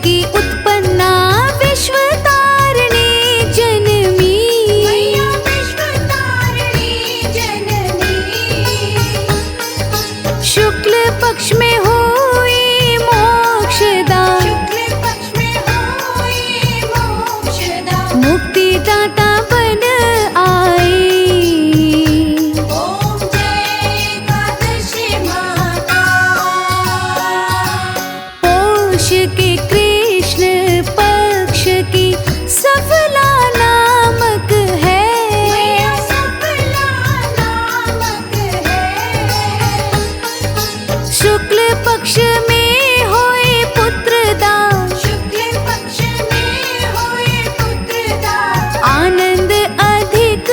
की उत्पन्ना विश्व तारिणी जनमी। मैया विश्व तारिणी जननी। शुक्ल पक्ष में हुई मोक्षदा, शुक्ल पक्ष में हुई मोक्षदा। मुक्तिदाता बन आई। ओम जय एकादशी माता। पौष के कृष्ण पक्ष की सफला नामक है। मैया सफला नामक है। शुक्ल पक्ष में होए पुत्रदान, शुक्ल पक्ष में हुए पुत्रदान। आनंद अधिक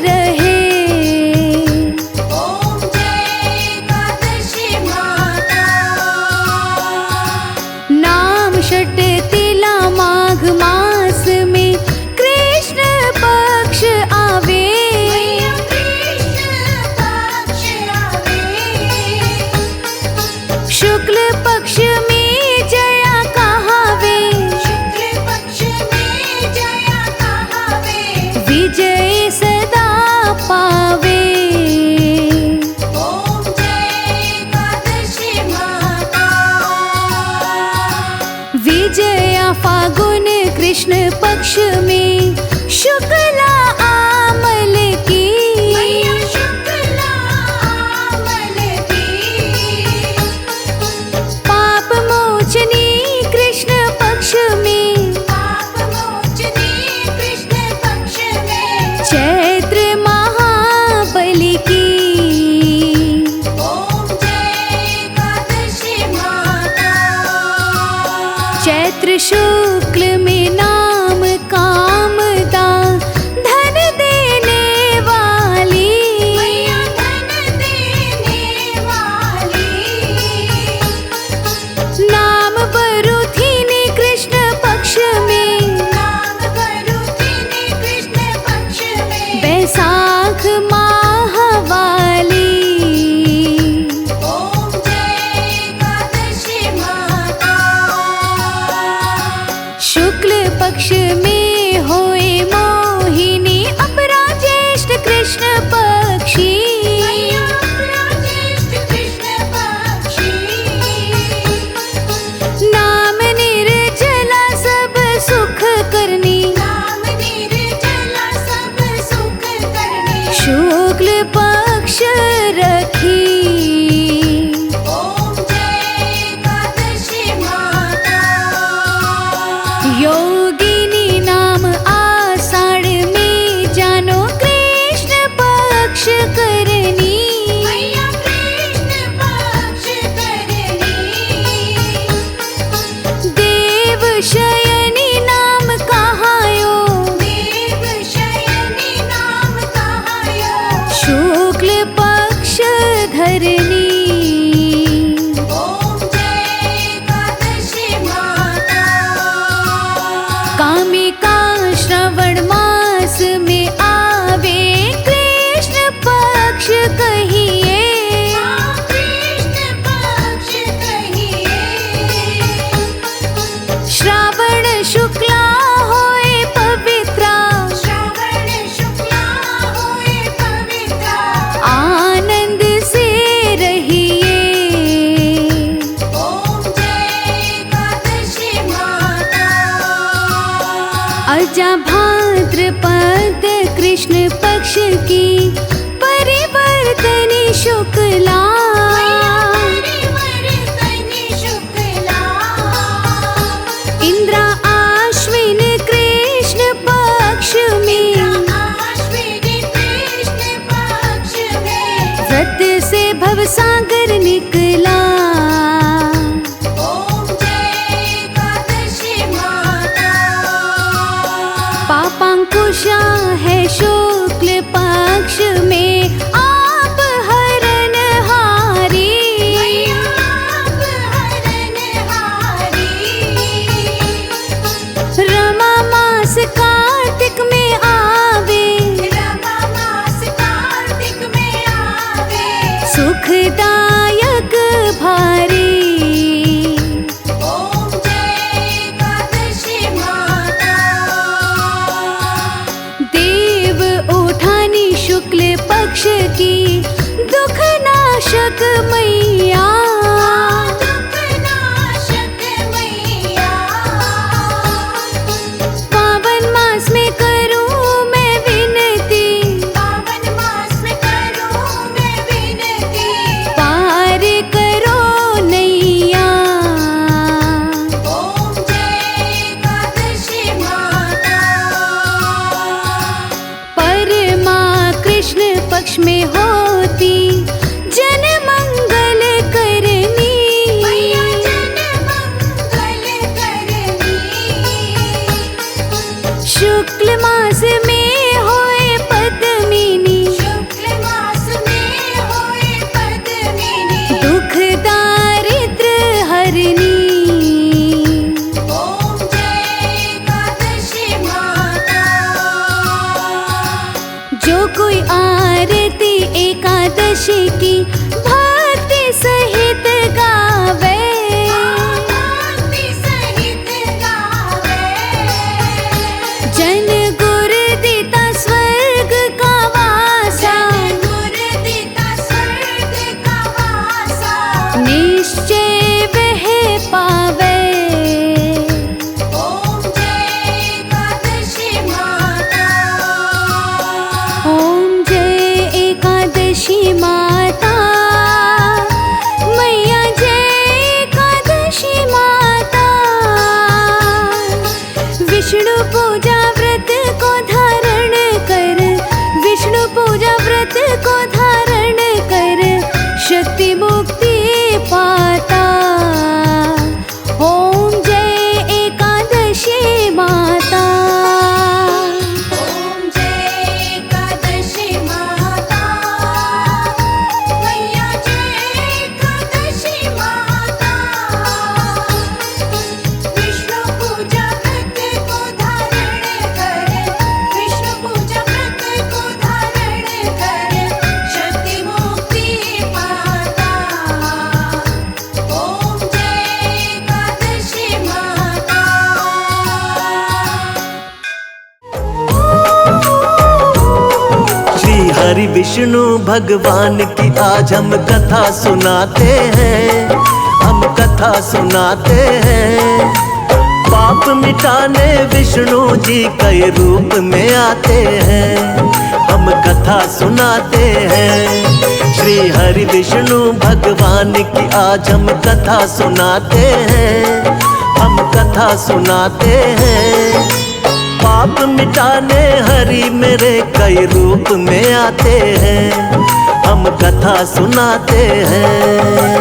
रहे। ओम जय एकादशी माता। नाम षट तिला माघ मास में कृष्ण पक्ष आवे। मैया कृष्ण पक्ष आवे। शुक्ल पक्ष में जया कहावे, शुक्ल पक्ष में जया कहावे। विजय सदा पावे। ओम जय एकादशी माता। विजया फागुन कृष्ण पक्ष में शुक्ला आमल की। मैया शुक्ला आमल की। पाप मोचनी कृष्ण पक्ष में पाप मोचनी कृष्ण पक्ष में। चैत्र महाबली की। ओम जय एकादशी माता। चैत्र शुक्ल में नाम कामदा धन देने वाली। मैया धन देने वाली। नाम बरुथिनी कृष्ण पक्ष में, नाम बरुथिनी कृष्ण पक्ष में। बैसाख माहवाली। ओम जय एकादशी माता। शुक्ल पक्ष में होए मोहिनी अपरा ज्येष्ठ कृष्ण पक्षी। मैया अपना ज्येष्ठ कृष्ण पक्षी। नाम निर्जला सब सुख करनी, नाम निर्जला सब सुख करनी। शुक्ल पक्ष रखी। ओम जय एकादशी माता। योगिनी नाम आषाढ़ में जानो कृष्ण पक्ष करनी। मैया कृष्ण पक्ष करनी। देव शयनी नाम कहायो, देव शयनी नाम कहायो। शुक्ल पक्ष धरनी। ओम जय एकादशी माता। कामिका श्रवण मास में आवे कृष्ण पक्ष कहिए। कृष्ण पक्ष कहिए। श्रावण शुक्ला होए पवित्रा, श्रावण शुक्ला होए पवित्रा। आनंद से रहिए। ओम जय एकादशी माता। अजा भाद्रपद कृष्ण पक्ष की परिवर्तनी शुक्ला। परिवर्तनी शुक्ला। इंद्रा आश्विन कृष्ण पक्ष में अश्विनी कृष्ण पक्ष में। व्रत से भवसागर निकला। ओम जय एकादशी माता। पापांकुशा है शुक्ल पक्ष में आप हरणहारी। मैया आप हरणहारी। रमा मास कार्तिक में आवे, रमा मास कार्तिक में आवे। सुखदा पक्ष में होती जन मंगल करनी। मैया जन मंगल करनी। शुक्ल मास में होए पद्मिनी, शुक्ल मास में होए पद्मिनी। दुख दारिद्र हरनी। ओम जय एकादशी माता। जो कोई आरती एकादशी की भक्ति सहित गावे, भक्ति सहित गावे। जन गुर देता स्वर्ग का वासा, गुरुदिता स्वर्ग का वासा। निश्चय वह पावे। ओम जय एकादशी माता। ओम जय एकादशी माता, मैया जय एकादशी माता। विष्णु पूजा व्रत को धारण कर, विष्णु पूजा व्रत को धारण कर, शक्ति मुक्ति पाता। ओम जय एकादशी माता। ओम जय एकादशी माता। मैया जय एकादशी माता। विष्णु पूजा व्रत को धारण कर, विष्णु पूजा व्रत को धारण कर, शक्ति मुक्ति पाता। ओम जय एकादशी माता। श्री हरि विष्णु भगवान की आज हम कथा सुनाते हैं, हम कथा सुनाते हैं। पाप मिटाने विष्णु जी कई रूप में आते हैं, हम कथा सुनाते हैं। श्री हरि विष्णु भगवान की आज हम कथा सुनाते हैं, हम कथा सुनाते हैं। पाप मिटाने हरि मेरे कई रूप में आते हैं, हम कथा सुनाते हैं।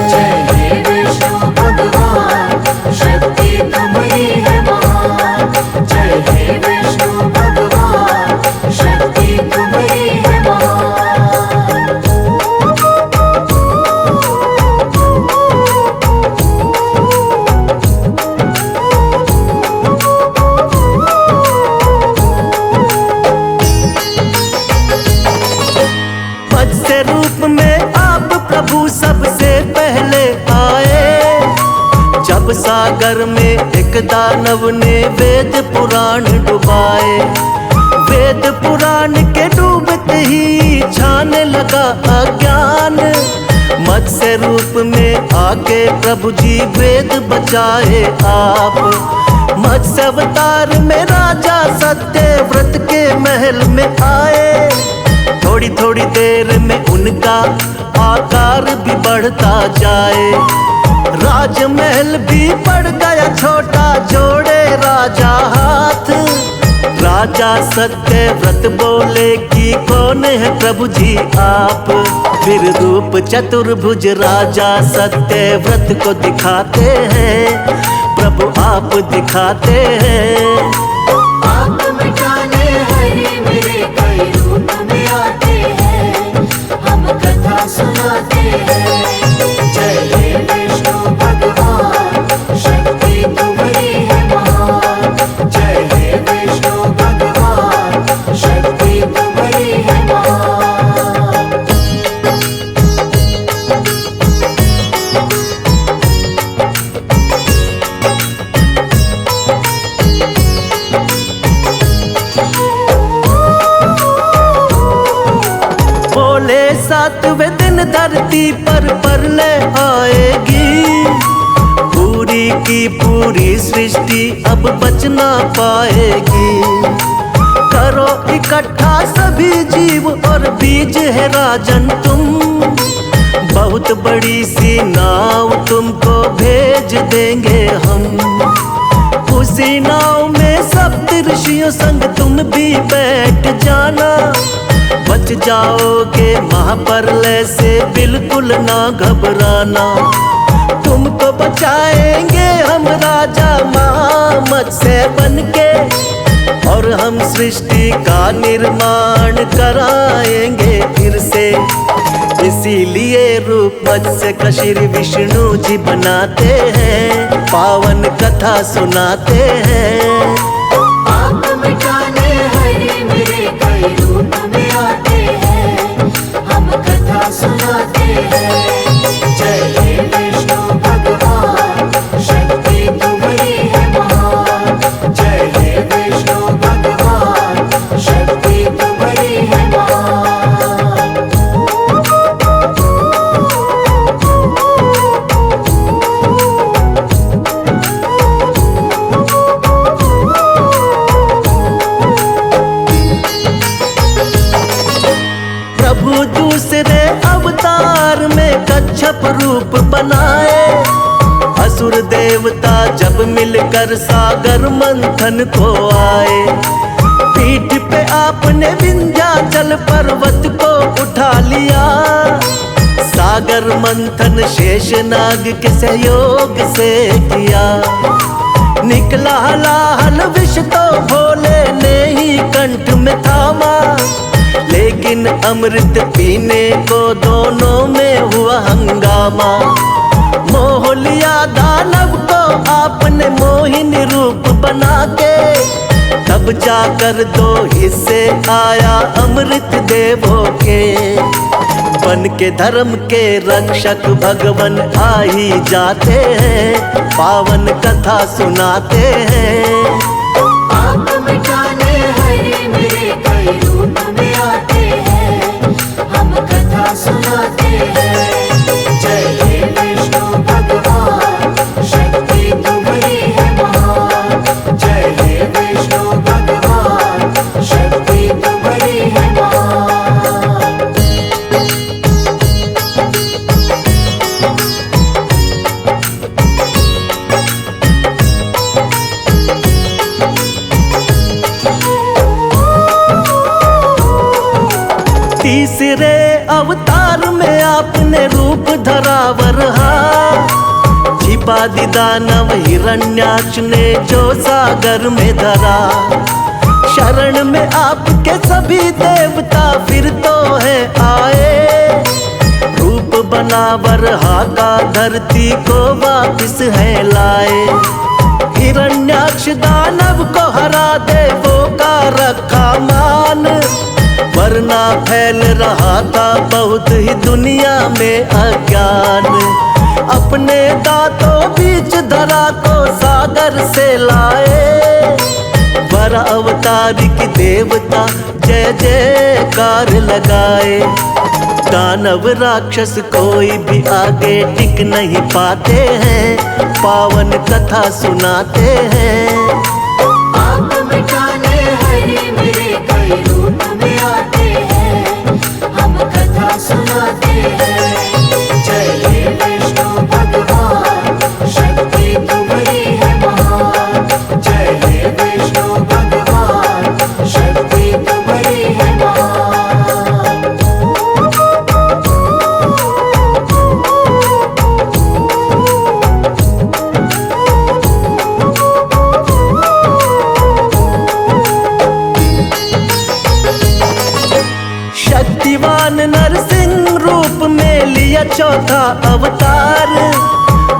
जय हे विष्णु भगवान, शक्ति तुम्हारी है महान। जय हे विष्णु भगवान, शक्ति तुम्हारी है महान। मत्स्य रूप में आप प्रभु सबसे पहले आए, जब सागर में एक दानव ने वेद पुराण डुबाए। वेद पुराण के डूबते ही छाने लगा अज्ञान। मत्स्य रूप में आके प्रभु जी वेद बचाए आप। मत्स्य अवतार में राजा सत्यव्रत के महल में आए। थोड़ी थोड़ी देर में उनका आकार भी बढ़ता जाए। राजमहल भी पड़ गया छोटा, जोड़े राजा हाथ। राजा सत्यव्रत बोले कि कौन है प्रभु जी आप। फिर रूप चतुर्भुज राजा सत्यव्रत को दिखाते हैं, प्रभु आप दिखाते हैं। पाप मिटाने हरि मेरे कई रूप में आते हैं, हम कथा सुनाते हैं। जय हे विष्णु भगवान, शक्ति तुम्हारी है महान। जय हे विष्णु भगवान, शक्ति तुम्हारी है महान। बोले सातवें दिन धरती पर प्रलय आएगी। पूरी की पूरी सृष्टि अब बच ना पाएगी। करो इकट्ठा सभी जीव और बीज है राजन तुम। बहुत बड़ी सी नाव तुमको भेज देंगे हम। उसी नाव में सप्त ऋषियों संग तुम भी बैठ जाना। बच जाओगे महाप्रलय से बिल्कुल ना घबराना। तुमको बचाएंगे हम राजा महामत से बनके, और हम सृष्टि का निर्माण कराएंगे फिर से। इसीलिए रूप मत्स्य का श्री विष्णु जी बनाते हैं, पावन कथा सुनाते हैं। आप मिटाने हरे मेरे कई रूप में आते हैं, हम कथा सुनाते हैं। जय हे विष्णु भगवान, शक्ति तुम्हारी है महान। जय हे विष्णु भगवान, शक्ति तुम्हारी है महान। प्रभु दूसरे अवतार में कच्छप रूप बनाए। असुर देवता जब मिलकर सागर मंथन को आए। पीठ पे आपने विंध्याचल पर्वत को उठा लिया। सागर मंथन शेषनाग के सहयोग से किया। निकला हलाहल विष तो भोले ने ही कंठ में थामा, लेकिन अमृत पीने को दोनों में हुआ हंगामा। मोह लिया दानव को आपने मोहिनी रूप बना के, तब जाकर दो हिस्से आया अमृत देवों के। बन के धर्म के रक्षक भगवन आ ही जाते हैं, पावन कथा सुनाते हैं। आप मिटाने हरे मेरे कई रूप में आते हैं, हम कथा सुनाते हैं। जय हे विष्णु भगवान, शक्ति तुम्हारी है महान। जय हे विष्णु भगवान, शक्ति तुम्हारी है महान। तीसरे अवतार में आपने रूप धरा वरहा। छिपा दी दानव हिरण्याक्ष ने जो सागर में धरा। शरण में आपके सभी देवता फिर तो है आए। रूप बना वरहा का धरती को वापिस है लाए। हिरण्याक्ष दानव को हरा देवों का रखा मान, वरना फैल रहा था बहुत ही दुनिया में अज्ञान। अपने दांतों बीच धरा को सागर से लाए। वर अवतारी की देवता जय जयकार लगाए। दानव राक्षस कोई भी आगे टिक नहीं पाते हैं, पावन कथा सुनाते हैं। आप मिटाने हरे मेरे कई रूप में आते हैं, हम कथा सुनाते हैं। जय हे विष्णु भगवान, शक्ति तुम्हारी है महान। जय हे विष्णु भगवान, शक्ति तुम्हारी है महान। शक्तिवान नरसिंह रूप में लिया चौथा अवतार।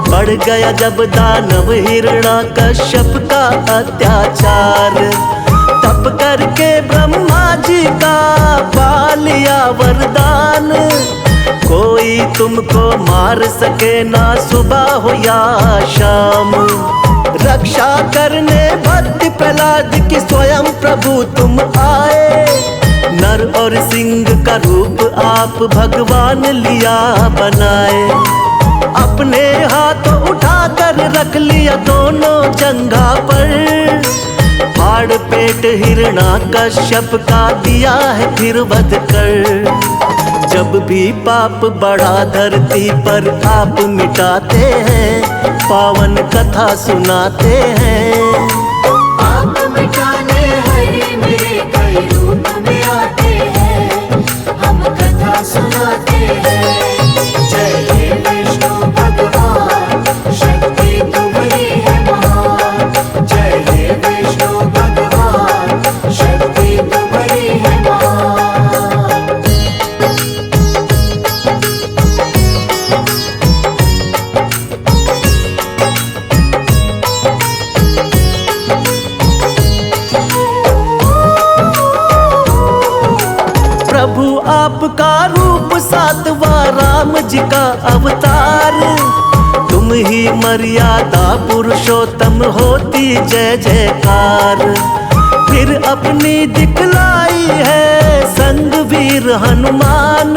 बढ़ गया जब दानव हिरण्याकश्यप का अत्याचार। तप करके ब्रह्मा जी का पा लिया वरदान। कोई तुमको मार सके ना सुबह हो या शाम। रक्षा करने भक्त प्रहलाद की स्वयं प्रभु तुम आए। नर और सिंह का रूप आप भगवान लिया बनाए। अपने हाथों उठाकर रख लिया दोनों जंघा पर। फाड़ पेट हिरण्याकश्यप का दिया है फिर वध कर। जब भी पाप बढ़ा धरती पर आप मिटाते हैं, पावन कथा सुनाते हैं। आप मिटाने हरे मेरे कई रूप में आते हैं, प्रभु आपका रूप सातवां राम जी का अवतार। तुम ही मर्यादा पुरुषोत्तम होती जय जयकार। फिर अपनी दिखलाई है संग वीर हनुमान।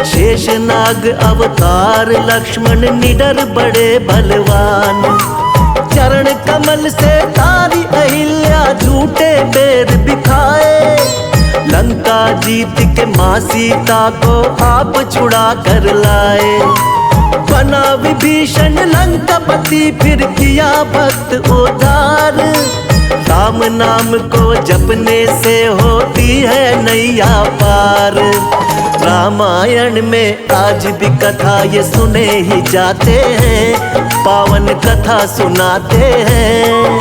शेषनाग अवतार लक्ष्मण निडर बड़े बलवान। चरण कमल से तारी अहिल्या झूठे बेर बिखाए। लंका जीत के माँ सीता को आप छुड़ा कर लाए। बना विभीषण लंकापति फिर किया भक्त उद्धार। राम नाम को जपने से होती है नैया पार। रामायण में आज भी कथा ये सुने ही जाते हैं, पावन कथा सुनाते हैं।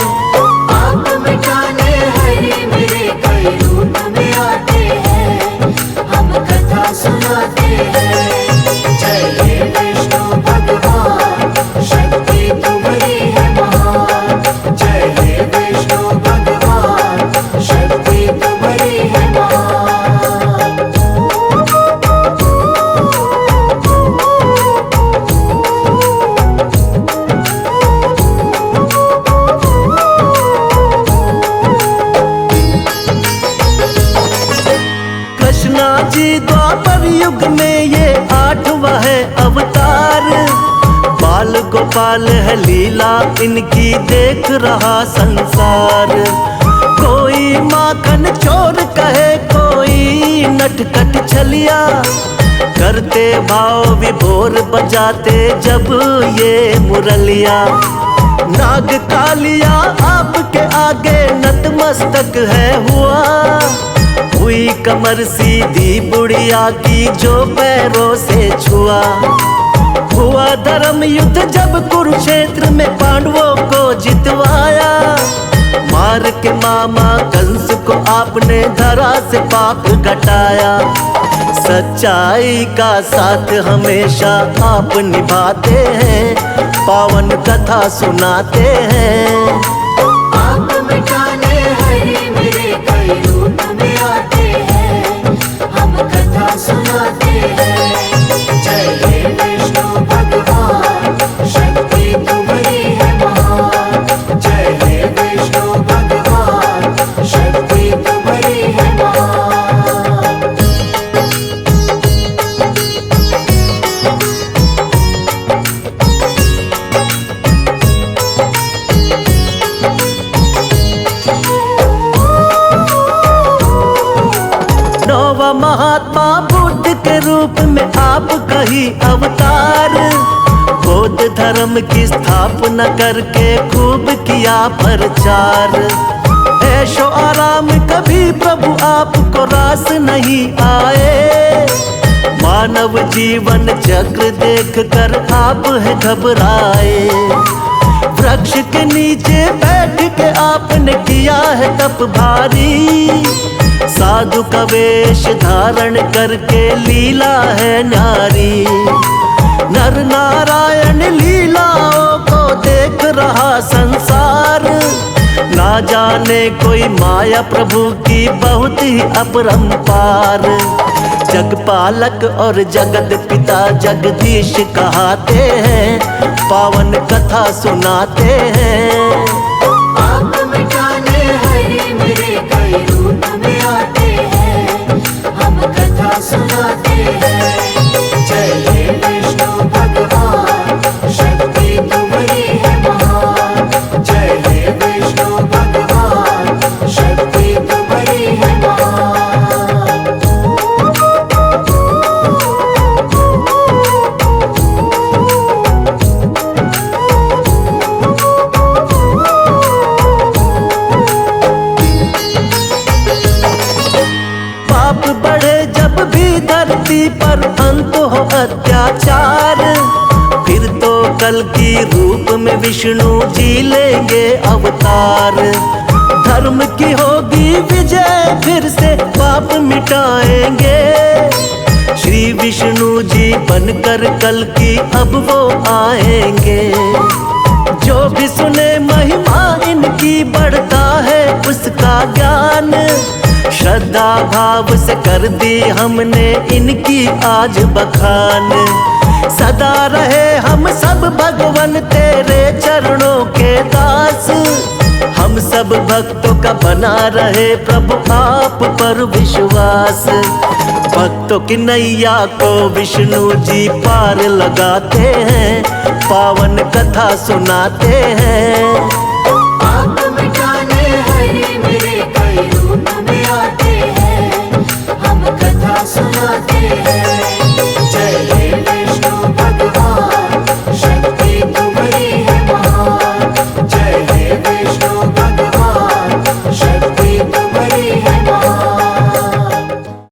आप मिटाने हरे मेरे कई रूप में आते हैं, हम कथा सुनाते हैं। जय हे विष्णु भगवान, शक्ति तुम्हारी है महान। जय हे विष्णु भगवान, शक्ति तुम्हारी है महान। कृष्णा जी द्वापर युग में ये 8वां है अवतार। बाल गोपाल है लीला इनकी देख रहा संसार। कोई माखन चोर कहे कोई नटखट छलिया। करते भाव विभोर बजाते जब ये मुरलिया। नाग कालिया आपके आगे नतमस्तक है हुआ। हुई कमर सीधी बुढ़िया की जो पैरों से छुआ। हुआ धर्म युद्ध जब कुरुक्षेत्र में पांडवों को जितवाया। मार के मामा कंस को आपने धरा से पाप घटाया। सच्चाई का साथ हमेशा आप निभाते हैं, पावन कथा सुनाते हैं। आप मिटाने हरे मेरे कई रूप में आते हैं, हम कथा सुनाते हैं। जय हे विष्णु भगवान, शक्ति तुम्हारी है महान। जय हे विष्णु भगवान, शक्ति तुम्हारी है महान। नौवा महात्मा बुद्ध के रूप में आप कही अवतार। बौद्ध धर्म की स्थापना करके खूब किया प्रचार। ऐशो आराम कभी प्रभु आपको रास नहीं आए। मानव जीवन चक्र देख कर आप है घबराए। वृक्ष के नीचे बैठ के आपने किया है तप भारी। साधु का वेश धारण करके लीला है नारी। नर नारायण लीलाओं को देख रहा संसार। ना जाने कोई माया प्रभु की बहुत ही अपरंपार। जगपालक और जगत पिता जगदीश कहाते हैं, पावन कथा सुनाते हैं। आप मिटाने हरे मेरे कई रूप में आते हैं, हम कथा सुनाते हैं। जय हे विष्णु भगवान, शक्ति तुम्हारी है महान। जय हे विष्णु भगवान, शक्ति तुम्हारी है महान। पाप बढ़े जब भी धरती पर अंत हो अत्याचार। फिर तो कल की रूप में विष्णु जी लेंगे अवतार। धर्म की होगी विजय फिर से पाप मिटाएंगे। श्री विष्णु जी बनकर कल की अब वो आएंगे। जो भी सुने महिमा इनकी बढ़ता है उसका ज्ञान। श्रद्धा भाव से कर दी हमने इनकी आज बखान। सदा रहे हम सब भगवन तेरे चरणों के दास। हम सब भक्तों का बना रहे प्रभु आप पर विश्वास। भक्तों की नैया को विष्णु जी पार लगाते हैं, पावन कथा सुनाते हैं।